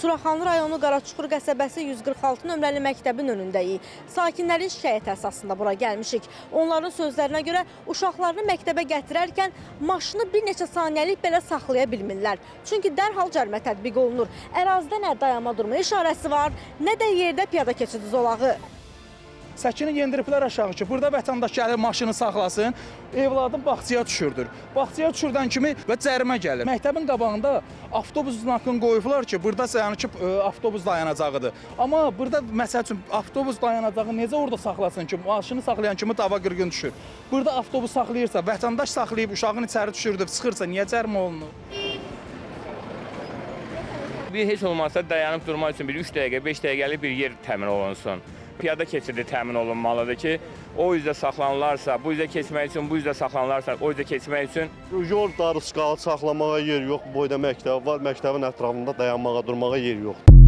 Suraxanlı rayonu Qaraçuxur qəsəbəsi 146 nömrəli məktəbin önündəyik. Sakinlərin şikayəti əsasında bura gəlmişik. Onların sözlərinə görə uşaqlarını məktəbə gətirərkən maşını bir neçə saniyəlik belə saxlaya bilmirlər. Çünki dərhal cərimə tətbiq olunur. Ərazidə nə dayanma durma işarəsi var, nə də yerdə piyada keçidi zolağı. Səkini yendiriblər aşağı ki, burada vətəndaş gəlir maşını saxlasın, evladım bağçaya düşürdür. Bağçaya düşürdən kimi və cərimə gəlir. Məktəbin qabağında avtobus znakını qoyublar ki, burada yəni ki, avtobus dayanacağıdır. Amma burada məsəl üçün avtobus dayanacağı necə orada saxlasın ki, maşını saxlayan kimi dava qırğın düşür. Burada avtobus saxlayırsa, vətəndaş saxlayıb uşağın içəri düşürdüb, sıxırsa niyə cərimə olunur? Bir heç olmazsa dayanıb durmaq üçün bir 3 dəqiqə, 5 dəqiqəlik bir yer təmin olunsun. Piyada keçidi təmin olunmalıdır ki, o üzdə saxlanılarsa, bu üzdə keçmək üçün, bu üzdə saxlanılarsa, o üzdə keçmək üçün. Yol darısqalı saxlamağa yer yox, boyda məktəb var, məktəbin ətrafında dayanmağa, durmağa yer yoxdur.